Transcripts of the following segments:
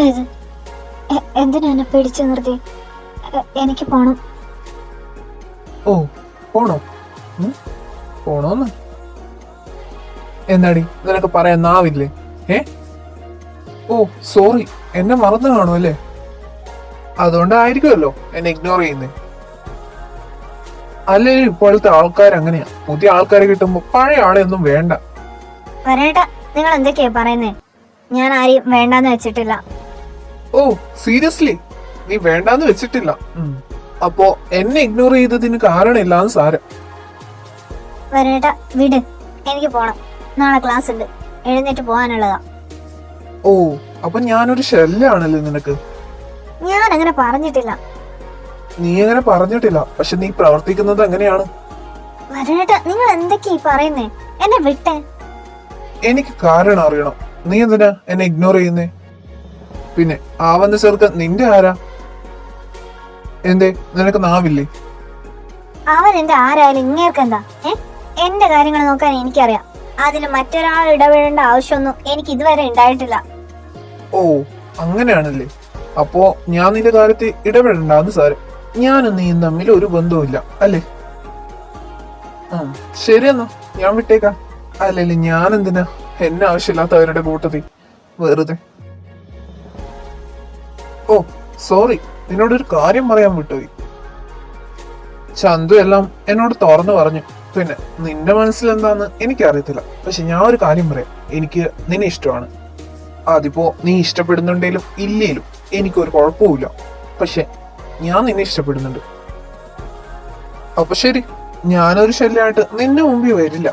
എന്താ ഇത്? എന്തിനാ എന്നെ പിടിച്ചു നിർത്തി? എനിക്ക് പോണം. ഓ പോണോ? പോണോന്ന് എന്താടി നിനക്ക് പറയാൻ നാവില്ലേ? ഓ സോറി, എന്നെ മറന്നു കാണും അല്ലേ? അതുകൊണ്ടായിരിക്കുമല്ലോ എന്നെ ഇഗ്നോർ ചെയ്യുന്നേ. അല്ലേ ഇപ്പോഴത്തെ ആൾക്കാർ അങ്ങനെയാ, പുതിയ ആൾക്കാരെ കിട്ടുമ്പോ പഴയ ആളെ ഒന്നും വേണ്ട. വരേട്ടാ, നിങ്ങൾ എന്തൊക്കെയാ പറയുന്നേ? ഞാൻ ആരെയും വേണ്ടാന്ന് വെച്ചിട്ടില്ല. ഓ സീരിയസ്ലി? നീ വേണ്ടാന്ന് വെച്ചിട്ടില്ല? അപ്പോ എന്നെ ഇഗ്നോർ ചെയ്തതിന് കാരണമില്ലാന്ന് സാരം. വരേട്ടാ വിട്, എനിക്ക് പോണം. നാളെ ക്ലാസ് ഉണ്ട്, എഴുന്നേറ്റ് പോകാനുള്ളതാ. ഓ അപ്പൊ ഞാനൊരു ശല്യാണല്ലേ നിനക്ക്? ഞാൻ അങ്ങനെ പറഞ്ഞിട്ടില്ല. നീ അങ്ങനെ പറഞ്ഞിട്ടില്ല, പക്ഷെ നീ പ്രവർത്തിക്കുന്നത് എങ്ങനെയാണ്? വരേട്ടാ, നിങ്ങൾ എന്തൊക്കെയാ പറയുന്നേ? എന്നെ വിട്ടേ. എനിക്ക് കാരണം അറിയണം. നീ എന്തിനാ എന്നെ ഇഗ്നോർ ചെയ്യുന്നേ? പിന്നെ ആ വന്ന ചെറുക്കൻ നിന്റെ ആരാ? എന്തേ നിനക്ക് നാവില്ലേ? അവൻ എന്റെ ആരായാലും ഇങ്ങേർക്കെന്താ? എന്റെ കാര്യങ്ങൾ നോക്കാൻ എനിക്കറിയാം. അതിന് മറ്റൊരാൾ ഇടപെടേണ്ട ആവശ്യമൊന്നും എനിക്ക് ഇതുവരെ ഉണ്ടായിട്ടില്ല. ഓ അങ്ങനെയാണല്ലേ? അപ്പോ ഞാൻ നിന്റെ കാര്യത്തിൽ ഇടപെടണ്ടെന്ന് സാരം. ഞാനും നീയും തമ്മിൽ ഒരു ബന്ധവുമില്ല അല്ലേ? ശരിയെന്നാ ഞാൻ വിട്ടേക്കാം. അല്ലല്ലേ ഞാൻ എന്തിനാ എന്നെ ആവശ്യമില്ലാത്തവരുടെ കൂട്ടത്തിൽ വെറുതെ. ഓ സോറി, നിന്നോടൊരു കാര്യം പറയാൻ വിട്ടുപോയി. ചന്തു എല്ലാം എന്നോട് തുറന്നു പറഞ്ഞു. പിന്നെ നിന്റെ മനസ്സിൽ എന്താന്ന് എനിക്കറിയത്തില്ല, പക്ഷെ ഞാൻ ഒരു കാര്യം പറയാം. എനിക്ക് നിന്നെ ഇഷ്ടമാണ്. അതിപ്പോ നീ ഇഷ്ടപ്പെടുന്നുണ്ടേലും ഇല്ലേലും എനിക്കൊരു കുഴപ്പമില്ല. പക്ഷെ ഞാൻ നിന്നെ ഇഷ്ടപ്പെടുന്നുണ്ട്. അപ്പൊ ശരി, ഞാനൊരു ശല്യമായിട്ട് നിന്റെ മുമ്പിൽ വരില്ല.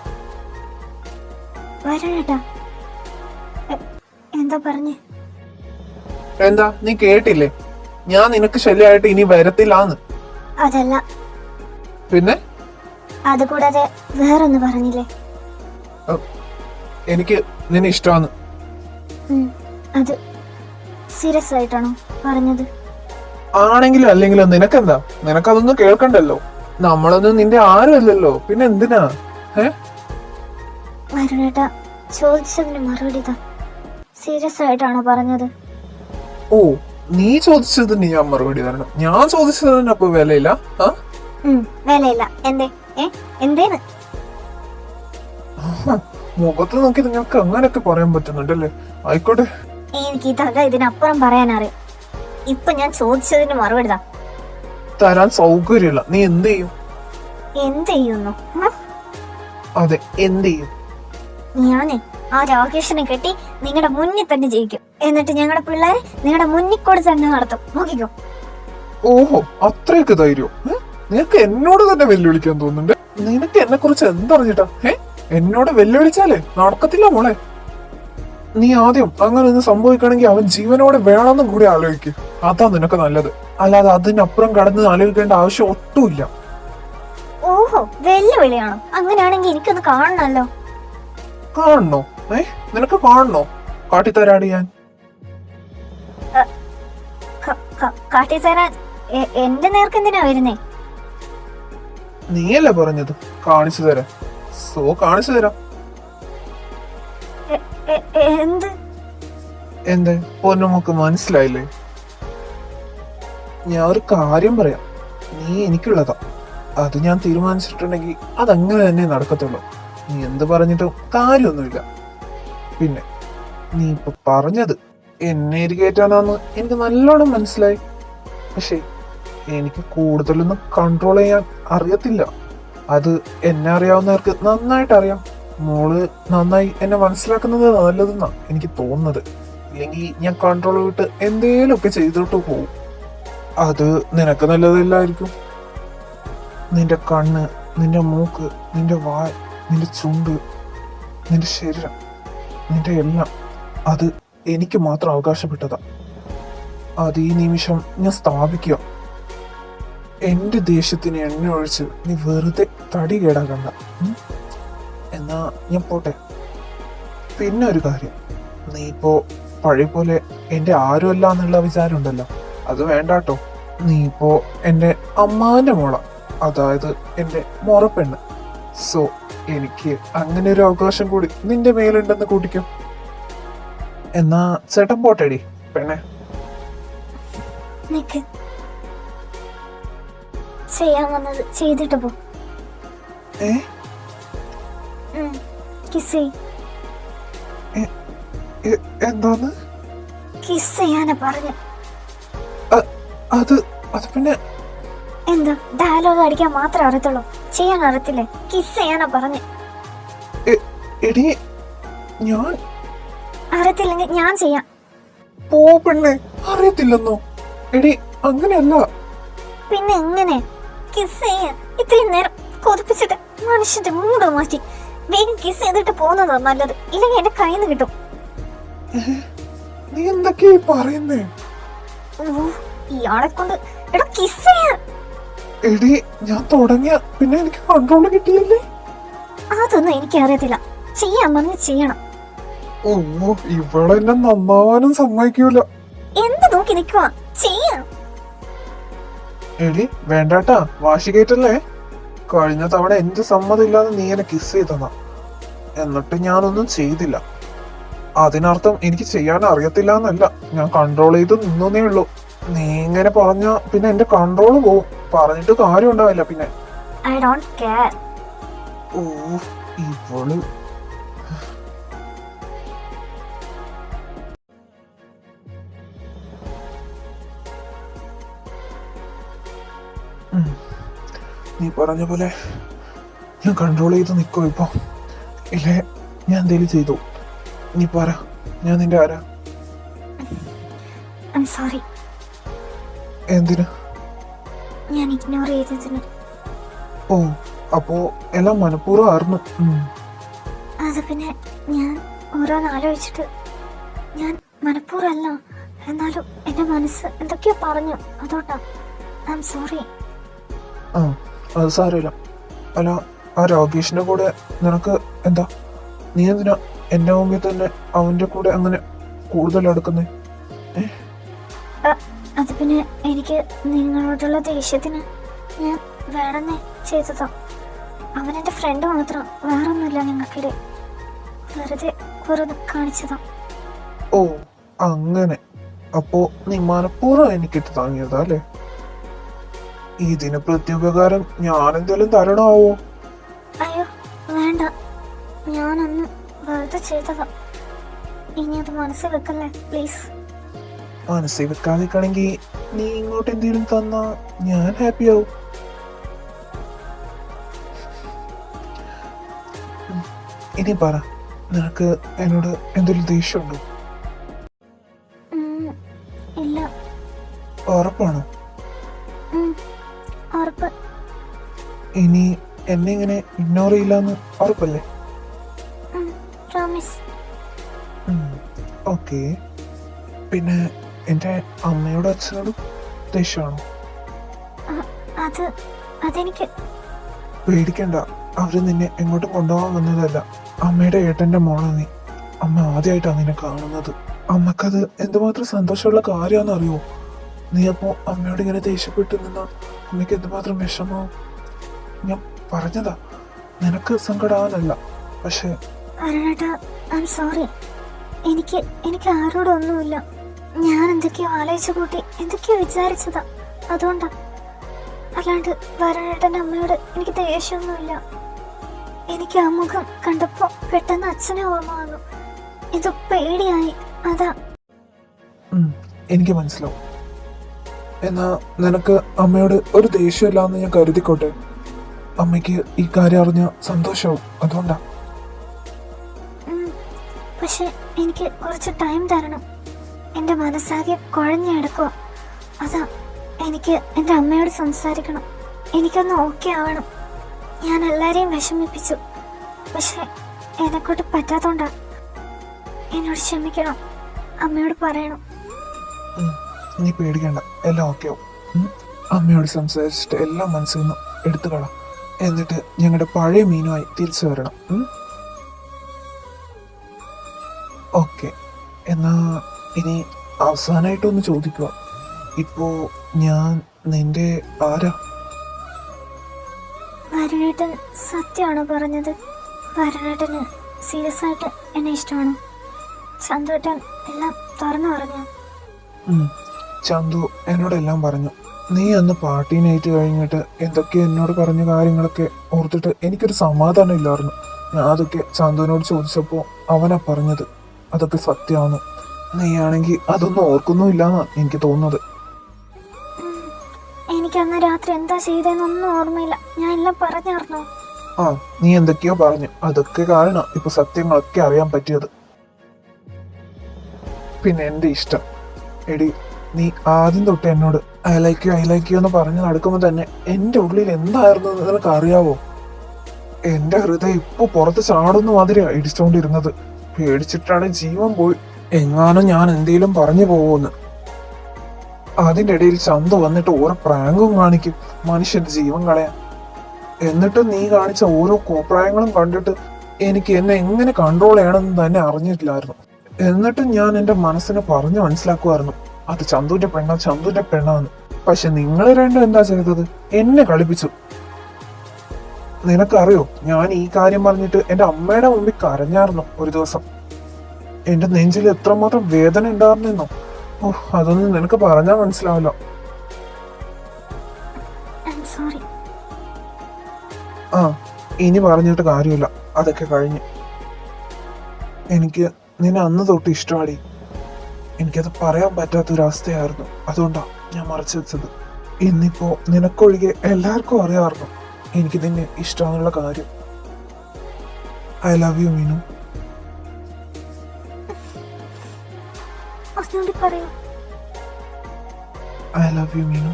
എന്താ നീ കേട്ടില്ലേ? ഞാൻ നിനക്ക് ശല്യമായിട്ട് ഇനി വരത്തില്ലാന്ന്. അതല്ല, പിന്നെ അതുകൂടാതെ വേറൊന്ന് പറഞ്ഞില്ലേ? എനിക്ക് നിന്നെ ഇഷ്ടമാണ്. അത് സീരിയസ് ആയിട്ടാണോ പറഞ്ഞത്? ആണെങ്കിലും അല്ലെങ്കിലും നിനക്കെന്താ? നിനക്കതൊന്നും കേൾക്കണ്ടല്ലോ. നമ്മളൊന്നും നിന്റെ ആരുമല്ലല്ലോ, പിന്നെ എന്തിനാ? വരുണേട്ടാ, ചോദിച്ചതിന് മറുപടി താ. സീരിയസ് ആയിട്ടാണോ പറഞ്ഞത്? ഓ നീ ചോദിച്ചതിന് ഞാൻ മറുപടി തരണം. ഞാൻ ചോദിച്ചതിന് അപ്പൊ വിലയില്ല? വിലയില്ല. എന്തേന്ന്? മുഖത്ത് നോക്കി നിങ്ങൾക്ക് അങ്ങനെയൊക്കെ പറയാൻ പറ്റുന്നുണ്ടല്ലേ? ആയിക്കോട്ടെ, എനിക്ക് ഇതല്ല ഇതിനപ്പുറം പറയാനറിയാം. ഇപ്പൊ ഞാൻ ചോദിച്ചതിന് മറുപടി താ. തരാൻ സൗകര്യമില്ല. നീ എന്ത് ചെയ്യും? എന്ത് ചെയ്യുന്നു? അതെ, എന്ത് ചെയ്യും? ഞാനേ ആ രാകേഷിനെ കെട്ടി നിങ്ങളുടെ മുന്നിൽ തന്നെ ജയിക്കും. എന്നിട്ട് ഞങ്ങളുടെ പിള്ളേരെ നിങ്ങളുടെ മുന്നിൽ കൂടെ തന്നെ നടത്തും. നോക്കിക്കോ. ഓഹോ, അത്രയൊക്കെ ധൈര്യം നിനക്ക് എന്നോട് തന്നെ വെല്ലുവിളിക്കാൻ തോന്നുന്നുണ്ട്. നിനക്ക് എന്നെ കുറിച്ച് എന്തറിഞ്ഞിട്ടാ? എന്നോട് വെല്ലുവിളിച്ചാലേ നടക്കത്തില്ല മോളെ. നീ ആദ്യം അങ്ങനെ ഒന്ന് സംഭവിക്കണമെങ്കിൽ അവൻ ജീവനോടെ വേണമെന്നും കൂടി ആലോചിക്കും. അതാ നിനക്ക് നല്ലത്. അല്ലാതെ അതിനപ്പുറം കടന്ന് ആലോചിക്കേണ്ട ആവശ്യം ഒട്ടുമില്ല. ഓഹോ, വെല്ലുവിളിയാണോ? അങ്ങനെയാണെങ്കിൽ എനിക്കൊന്ന് കാണണല്ലോ. കാണണോ? നിനക്ക് കാണണോ? കാട്ടിത്തരാടി ഞാൻ. കാട്ടിത്തരാൻ എന്റെ നേർക്ക് എന്തിനാ വരുന്നേ? നീയല്ലേ പറഞ്ഞത് കാണിച്ചു തരാം. സോ കാണിച്ചു തരാം. എന്ത് പൊന്നുമൊക്കെ മനസ്സിലായില്ലേ? ഞാൻ ഒരു കാര്യം പറയാം. നീ എനിക്കുള്ളതാ. അത് ഞാൻ തീരുമാനിച്ചിട്ടുണ്ടെങ്കിൽ അതങ്ങനെ തന്നെ നടക്കത്തുള്ളൂ. നീ എന്ത് പറഞ്ഞിട്ടും കാര്യമൊന്നുമില്ല. പിന്നെ നീ ഇപ്പൊ പറഞ്ഞത് എന്നെ ഇരികേറ്റാനാന്ന് എനിക്ക് നല്ലോണം മനസ്സിലായി. പക്ഷെ എനിക്ക് കൂടുതലൊന്നും കൺട്രോൾ ചെയ്യാൻ അറിയത്തില്ല. അത് എന്നെ അറിയാവുന്നവർക്ക് നന്നായിട്ട് അറിയാം. മോള് നന്നായി എന്നെ മനസ്സിലാക്കുന്നത് നല്ലതെന്നാ എനിക്ക് തോന്നുന്നത്. ഇല്ലെങ്കിൽ ഞാൻ കൺട്രോൾ വിട്ട് എന്തേലുമൊക്കെ ചെയ്തിട്ട് പോവും. അത് നിനക്ക് നല്ലതല്ലായിരിക്കും. നിന്റെ കണ്ണ്, നിന്റെ മൂക്ക്, നിന്റെ വായ, നിന്റെ ചുണ്ട്, നിന്റെ ശരീരം, നിന്റെ എല്ലാം അത് എനിക്ക് മാത്രം അവകാശപ്പെട്ടതാ. അത് ഈ നിമിഷം ഞാൻ സ്ഥാപിക്കുക. എന്റെ ദേഷ്യത്തിന് എണ്ണ ഒഴിച്ച് നീ വെറുതെ തടി കേടാക്കണ്ട. എന്നാ ഞാൻ പോട്ടെ. പിന്നെ ഒരു കാര്യം, നീ ഇപ്പോ പഴയ പോലെ എന്റെ ആരുമല്ല എന്നുള്ള വിചാരം ഉണ്ടല്ലോ, അത് വേണ്ടാട്ടോ. നീ ഇപ്പോ എന്റെ അമ്മാന്റെ മോള, അതായത് എന്റെ മുറപ്പെണ്ണ്. സോ എനിക്ക് അങ്ങനെ ഒരു അവകാശം കൂടി നിന്റെ മേലുണ്ടെന്ന് കൂട്ടിക്കും. എന്നാ ചേട്ടൻ പോട്ടേടി പെണ്ണെ. നിക്ക്. ചെയ്യാൻ വന്നത് ചെയ്തിട്ട് പോ. ഏ കിസ് ചെയ്. എന്താന്ന്? കിസ് ചെയ്യാനാ പറഞ്ഞു. അത് പിന്നെ എന്താ ഡയലോഗ് അടിക്കാൻ മാത്രമേ അറിയത്തുള്ളൂ, ചെയ്യാൻ അറിയത്തില്ലേ? കിസ് ചെയ്യാനാ പറഞ്ഞു. എടി ഞാൻ അറിയത്തില്ലെങ്കിൽ ഞാൻ ചെയ്യാം. പോ പെണ്ണെ, അറിയത്തില്ലെന്നോ? എടി അങ്ങനെയല്ല. പിന്നെ എങ്ങനെ? കിസ് ചെയ്യാൻ ഇത്രയും നേരം കൊതിപ്പിച്ചിട്ട് മനുഷ്യന്റെ മൂട് മാറ്റി. വേഗം കിസ് ചെയ്തിട്ട് പോകുന്നതാ നല്ലത്, ഇല്ലെങ്കിൽ എന്റെ കയ്യിൽ നിന്ന് കിട്ടും. നീ എന്തൊക്കെയാ പറയുന്നേ? ഇയാളെ കൊണ്ട് എടാ കിസ് ചെയ്യാൻ. എടി ഞാൻ തുടങ്ങിയ പിന്നെ എനിക്ക് കൺട്രോൾ കിട്ടിയില്ലേ? അതൊന്നും എനിക്ക് അറിയത്തില്ല, ചെയ്യാൻ പറഞ്ഞ് ചെയ്യണം. ഓ, ഇവളെന്നെ നന്നാവാനും സമ്മതിക്കൂല. എന്ത് നോക്കി നിക്കുവാ? ചെയ്യാം. എടി വേണ്ടാട്ടാ, വാശി കേട്ടല്ലേ? കഴിഞ്ഞ തവണ എന്റെ സമ്മതം ഇല്ലാതെ നീ എന്നെ കിസ് ചെയ്തതാ, എന്നിട്ട് ഞാനൊന്നും ചെയ്തില്ല. അതിനർത്ഥം എനിക്ക് ചെയ്യാൻ അറിയത്തില്ല എന്നല്ല, ഞാൻ കൺട്രോൾ ചെയ്ത് നിന്നേ ഉള്ളൂ. നീ ഇങ്ങനെ പറഞ്ഞ പിന്നെ എന്റെ കൺട്രോൾ പോവും, പറഞ്ഞിട്ട് കാര്യം ഉണ്ടാവില്ല പിന്നെ. I don't care. ഓ ഇവള്. നീ പറഞ്ഞ പോലെ ഞാൻ കൺട്രോൾ ചെയ്ത് നിൽക്കോ ഇപ്പൊ? ഇല്ലേ ഞാൻ എന്തേലും ചെയ്തു? നീ പറ, ഞാൻ നിന്റെ ആരാ? I am sorry. എന്തിന്? ഞാൻ ഇഗ്നോർ ചെയ്തതിന്. ഓ, അപ്പോ എല്ലാം മനഃപൂർവ്വം ആയിരുന്നു. അത് പിന്നെ ഞാൻ ഓരോന്ന് ആലോചിച്ചിട്ട്, ഞാൻ മനഃപൂർവ്വമല്ല, എന്നാലും എന്റെ മനസ്സ് എന്തൊക്കെയോ പറഞ്ഞു, അതുകൊണ്ടാ. I am sorry. ആ, അത് സാരമില്ല. അല്ല, ആ രാകേഷിന്റെ കൂടെ നിനക്ക് എന്താ? നീ എന്തിനാ എന്റെ മുമ്പിൽ തന്നെ അവന്റെ കൂടെ അങ്ങനെ കൂടുതൽ അടുക്കുന്നേ? അത് പിന്നെ എനിക്ക് നിങ്ങളോടുള്ള ദേഷ്യത്തിന് ഞാൻ വേണമെന്നേ ചെയ്തതാ. അവനെന്റെ ഫ്രണ്ട് മാത്രം, വേറൊന്നുമില്ല ഞങ്ങൾക്കിടെ. വെറുതെ വെറുതെ കാണിച്ചതാ. ഓ അങ്ങനെ. അപ്പോ നീ മനഃപൂർവ്വം എനിക്കിട്ട് താങ്ങിയതാ അല്ലേ? ഇതിന് പ്രത്യുപകാരം ഞാൻ എന്തെങ്കിലും തരണമാവോ? അയ്യോ വേണ്ട, ഞാനന്ന് വെറുതെ ചെയ്തതാ. ഇനി അത് മനസ്സിൽ വെക്കല്ലേ പ്ലീസ്. മനസ്സിൽ വെക്കാതിരിക്കണമെങ്കിൽ നീ ഇങ്ങോട്ട് എന്തെങ്കിലും തന്നാ ഞാൻ ഹാപ്പിയാവും. ഇനി പറ, നിനക്ക് എന്നോട് എന്തെങ്കിലും ദേഷ്യമുണ്ടോ? ഇല്ല. ഉറപ്പാണോ? ഉറപ്പ്. ഇനി എന്നെ ഇങ്ങനെ ഇഗ്നോർ ചെയ്യില്ലെന്ന് ഉറപ്പല്ലേ? പ്രോമിസ്. ഓക്കെ. പിന്നെ എൻ്റെ അമ്മയോടും അച്ഛനോടും ദേഷ്യമാണോ? അതെനിക്ക്. പേടിക്കണ്ട, അവര് നിന്നെ എങ്ങോട്ടും കൊണ്ടുപോകാൻ വന്നതല്ല. അമ്മയുടെ ഏട്ടന്റെ മോളാ നീ. അമ്മ ആദ്യമായിട്ടാണ് നിന്നെ കാണുന്നത്. അമ്മക്കത് എന്തുമാത്രം സന്തോഷമുള്ള കാര്യമാണെന്ന് അറിയോ? നീ അപ്പോ അമ്മയോട് ഇങ്ങനെ ദേഷ്യപ്പെട്ടു നിന്നാ അമ്മയ്ക്ക് എന്തുമാത്രം വിഷമാവും. ഞാൻ പറഞ്ഞതാ, നിനക്ക് സങ്കടാവാനല്ല. പക്ഷെ സോറി, എനിക്ക് ആരോടും ഒന്നുമില്ല. ഞാൻ എന്തൊക്കെയോ ആലോചിച്ചു കൂട്ടി എന്തൊക്കെയോ വിചാരിച്ചതാ, അതുകൊണ്ടാ. അല്ലാണ്ട് വരണേട്ടൻ്റെ അമ്മയോട് എനിക്ക് ദേഷ്യമൊന്നുമില്ല. എനിക്ക് ആ മുഖം കണ്ടപ്പോ പെട്ടെന്ന് അച്ഛനെ ഓർമ്മ വന്നു. ഇത് പേടിയായി, അതാ. എനിക്ക് മനസ്സിലാവും. എന്നാ നിനക്ക് അമ്മയോട് ഒരു ദേഷ്യമില്ലാന്ന് ഞാൻ കരുതിക്കോട്ടെ. അമ്മയ്ക്ക് ഈ കാര്യം അറിഞ്ഞ സന്തോഷവും, അതുകൊണ്ടാ. പക്ഷെ എനിക്ക് കുറച്ച് ടൈം തരണം. എൻ്റെ മനസ്സാകെ കുഴഞ്ഞെടുക്കുക, അതാ. എനിക്ക് എൻ്റെ അമ്മയോട് സംസാരിക്കണം, എനിക്കൊന്ന് ഓക്കെ ആവണം. ഞാൻ എല്ലാരെയും വിഷമിപ്പിച്ചു, പക്ഷെ എന്നെക്കൊണ്ട് പറ്റാത്തോണ്ടാ. എന്നോട് ക്ഷമിക്കണം, അമ്മയോട് പറയണം. നീ പേടിക്കണ്ട, എല്ലാം ഓക്കെ ആവും. അമ്മയോട് സംസാരിച്ചിട്ട് എല്ലാം മനസ്സിൽ നിന്ന് എടുത്തു കളാം. എന്നിട്ട് ഞങ്ങളുടെ പഴയ മീനുമായി തിരിച്ചു വരണം. ഓക്കെ. എന്നാ ഇനി അവസാനമായിട്ടൊന്ന് ചോദിക്കുക, ഇപ്പോ ഞാൻ നിന്റെ ആരാ? വരണേട്ടൻ സത്യമാണോ പറഞ്ഞത്? വരണേട്ടന് സീരിയസ് ആയിട്ട് എന്നെ ഇഷ്ടമാണോ? ചന്തുവേട്ടൻ എല്ലാം തുറന്നു പറഞ്ഞു. ചന്തു എന്നോടെല്ലാം പറഞ്ഞു. നീ അന്ന് പാർട്ടി നൈറ്റ് കഴിഞ്ഞിട്ട് എന്തൊക്കെ എന്നോട് പറഞ്ഞ കാര്യങ്ങളൊക്കെ ഓർത്തിട്ട് എനിക്കൊരു സമാധാനം ഇല്ലായിരുന്നു. ഞാൻ അതൊക്കെ ചന്തുവിനോട് ചോദിച്ചപ്പോൾ അവനാ പറഞ്ഞത് അതൊക്കെ സത്യമാണ്. നീയാണെങ്കിൽ അതൊന്നും ഓർക്കുന്നുമില്ലാന്നാ എനിക്ക് തോന്നുന്നത്. എനിക്ക് അന്ന് രാത്രി എന്താ ചെയ്തതെന്നൊന്നും ഓർമ്മയില്ല. ഞാൻ എല്ലാം പറഞ്ഞായിരുന്നു. ആ, നീ എന്തൊക്കെയോ പറഞ്ഞു. അതൊക്കെ കാരണം ഇപ്പൊ സത്യങ്ങളൊക്കെ അറിയാൻ പറ്റിയത്. പിന്നെ എന്റെ ഇഷ്ടം എടി, നീ ആദ്യം തൊട്ട് എന്നോട് ഐ ലൈക്ക് യു എന്ന് പറഞ്ഞ് നടക്കുമ്പോൾ തന്നെ എന്റെ ഉള്ളിൽ എന്തായിരുന്നു എന്ന് നിനക്ക് അറിയാവോ? എന്റെ ഹൃദയം ഇപ്പൊ പുറത്ത് ചാടുന്ന മാതിരിയാ ഇടിച്ചോണ്ടിരുന്നത്. പേടിച്ചിട്ടാണ് ജീവൻ പോയി. എങ്ങാനും ഞാൻ എന്തേലും പറഞ്ഞു പോവോന്ന്. അതിന്റെ ഇടയിൽ ചന്ത വന്നിട്ട് ഓരോ പ്രാങ്കും കാണിക്കും മനുഷ്യന്റെ ജീവൻ കളയാൻ. എന്നിട്ട് നീ കാണിച്ച ഓരോ കോപ്രായങ്ങളും കണ്ടിട്ട് എനിക്ക് എന്നെ എങ്ങനെ കൺട്രോൾ ചെയ്യണമെന്ന് തന്നെ അറിഞ്ഞിട്ടില്ലായിരുന്നു. എന്നിട്ട് ഞാൻ എന്റെ മനസ്സിനെ പറഞ്ഞു മനസ്സിലാക്കുമായിരുന്നു അത് ചന്തുവിന്റെ പെണ്ണാന്ന്. പക്ഷെ നിങ്ങൾ രണ്ടും എന്താ ചെയ്തത്? എന്നെ കളിപ്പിച്ചു. നിനക്കറിയോ, ഞാൻ ഈ കാര്യം പറഞ്ഞിട്ട് എന്റെ അമ്മയുടെ മുമ്പിൽ കരഞ്ഞായിരുന്നു ഒരു ദിവസം. എന്റെ നെഞ്ചിൽ എത്രമാത്രം വേദന ഉണ്ടായിരുന്നെന്നോ. ഓഹ്, അതൊന്നും നിനക്ക് പറഞ്ഞാൽ മനസ്സിലാവില്ല. ആ, ഇനി പറഞ്ഞിട്ട് കാര്യമില്ല, അതൊക്കെ കഴിഞ്ഞു. എനിക്ക് നിന്നെ അന്ന് തൊട്ട് ഇഷ്ടമാടി. എനിക്കത് പറയാൻ പറ്റാത്തൊരവസ്ഥയായിരുന്നു. അതുകൊണ്ടാ ഞാൻ മറച്ചു വെച്ചത്. ഇന്നിപ്പോ നിനക്കൊഴികെ എല്ലാവർക്കും അറിയാമായിരുന്നു എനിക്ക് നിന്നെ ഇഷ്ടമാണെന്നുള്ള കാര്യം. I love you Meenu. I love you Meenu.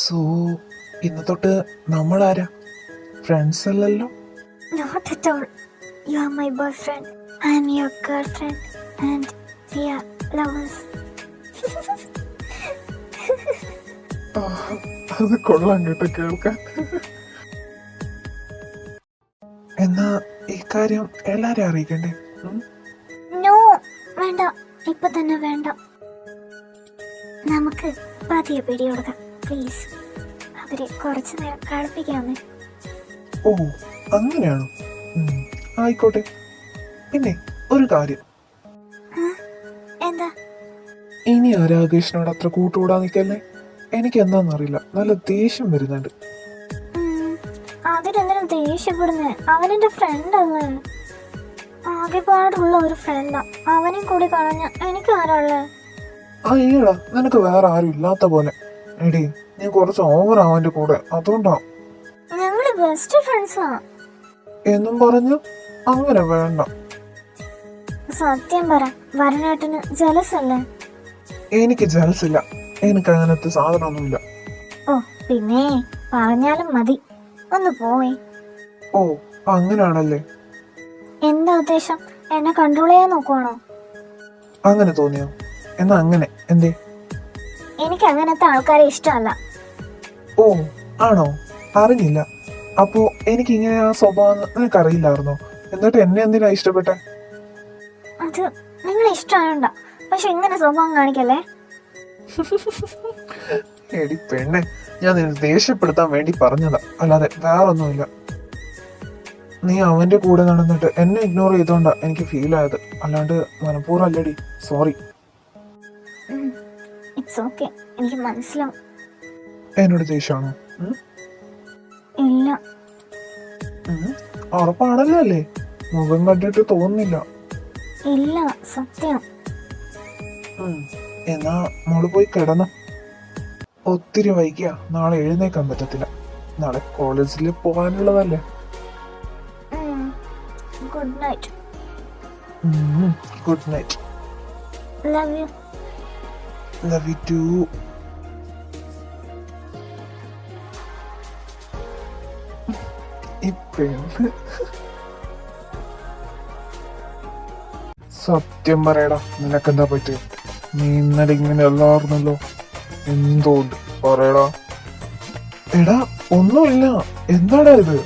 So ഇന്ന് തൊട്ട് നമ്മൾ ആരാ? ഫ്രണ്ട്സ് അല്ലല്ലോ? Not at all. You are my boyfriend. I am your girlfriend. And we are lovers. അത് കൊള്ളാം കേട്ടോ കേൾക്കാൻ. എന്നാ ഈ കാര്യം എല്ലാരെയും അറിയിക്കണ്ടേ? നോ, വേണ്ട. ഇപ്പൊ തന്നെ വേണ്ട. നമുക്ക് പതിയെ പിടികൊടുക്കാം പ്ലീസ്. അവരെ കുറച്ചു നേരം കളിപ്പിക്കാമേ. ഓ, അങ്ങനെയാണോ? ആയിക്കോട്ടെ. പിന്നെ ഒരു കാര്യം, എന്താ? ഇനി ആ രാകേഷിനോട് അത്ര കൂട്ടുകൂടാ നിൽക്കല്ലേ. എനിക്ക് എന്താന്നറിയില്ല, നല്ല ദേഷ്യം വരുന്നുണ്ട്. അതിനെന്തിനും ദേഷ്യപ്പെടുന്നേ? അവനെന്റെ ഫ്രണ്ട് അല്ലേ? ആകെപ്പാടുള്ള ഒരു ഫ്രണ്ടാ. അവനെയും കൂടി കളഞ്ഞ എനിക്ക് ആരാളേ? അയ്യടാ, നിനക്ക് വേറെ ആരും ഇല്ലാത്ത പോലെ. എടി, നീ കുറച്ച് ഓവർ അവന്റെ കൂടെ. അതുകൊണ്ടാ. ഞങ്ങള് ബെസ്റ്റ് ഫ്രണ്ട്സാ എന്നും പറഞ്ഞു അങ്ങനെ വേണ്ട. സത്യം പറ, വരനാട്ടിന് ജലസ് അല്ലേ? എനിക്ക് ജലസ് ഇല്ല. എനിക്ക് അങ്ങനത്തെ സാധനമൊന്നുമില്ല. ഓ പിന്നെ പറഞ്ഞാലും മതി. ഒന്ന് പോയി. ഓ, അങ്ങനെയാണല്ലേ? എന്താ ഉദ്ദേശം? എന്നെ കൺട്രോൾ ചെയ്യാൻ നോക്കുവാണോ? അങ്ങനെ തോന്നിയോ? എന്നാ അങ്ങനെ എന്തേ? എനിക്ക് അങ്ങനത്തെ ആൾക്കാരെ ഇഷ്ടമല്ല. ഓ, ആണോ? അറിഞ്ഞില്ല. അപ്പോ എനിക്ക് ഇങ്ങനെ ആ സ്വഭാവം നിനക്കറിയില്ലായിരുന്നോ? എന്നിട്ട് എന്നെ എന്തിനാ ഇഷ്ടപ്പെട്ടെ? അത് നിങ്ങളെ ഇഷ്ടമായോണ്ട. പക്ഷെ ഇങ്ങനെ സ്വഭാവം കാണിക്കല്ലേ. എടി പെണ്ണെ, ഞാൻ നിന്നെ ദേഷ്യപ്പെടുത്താൻ വേണ്ടി പറഞ്ഞതാ, അല്ലാതെ വേറൊന്നുമില്ല. നീ അവന്റെ കൂടെ നടന്നിട്ട് എന്നെ ഇഗ്നോർ ചെയ്തോണ്ടാ എനിക്ക് ഫീൽ ആയത്, അല്ലാണ്ട് മനഃപൂർവ്വം അല്ലടി. സോറി. ഇറ്റ്സ് ഓക്കെ, എനിക്ക് മനസ്സിലാവും. എന്നോട് ദേഷ്യമാണോ? ഇല്ല. ഉറപ്പാണല്ലോ അല്ലേ? മുഖം കണ്ടിട്ട് തോന്നുന്നില്ല. ഇല്ല, സത്യം. എന്നാ മോള് പോയി കിടന്നു. ഒത്തിരി വൈകിയ നാളെ എഴുന്നേക്കാൻ പറ്റത്തില്ല. നാളെ കോളേജിൽ പോകാനുള്ളതല്ലേ. Good night. Good night. Love you. Love you too. സത്യം പറയടാ, നിനക്കെന്താ പറ്റിയ? നീ ഇന്നലെ ഇങ്ങനെ അല്ലായിരുന്നല്ലോ. എന്തോണ്ട് പറയടാ. എടാ, ഒന്നുമില്ല. എന്താടാ ഇത്?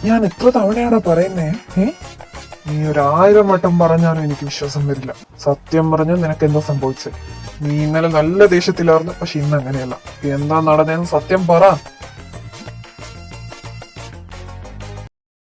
ഞാൻ എത്ര തവണയാടാ പറയുന്നേ? നീ 1000 വട്ടം പറഞ്ഞാലും എനിക്ക് വിശ്വാസം വരില്ല. സത്യം പറഞ്ഞാൽ നിനക്ക് എന്താ സംഭവിച്ചത്? നീ ഇന്നലെ നല്ല ദേഷ്യത്തിലായിരുന്നു, പക്ഷെ ഇന്ന് അങ്ങനെയല്ല. എന്താ നടന്നതെന്ന് സത്യം പറ.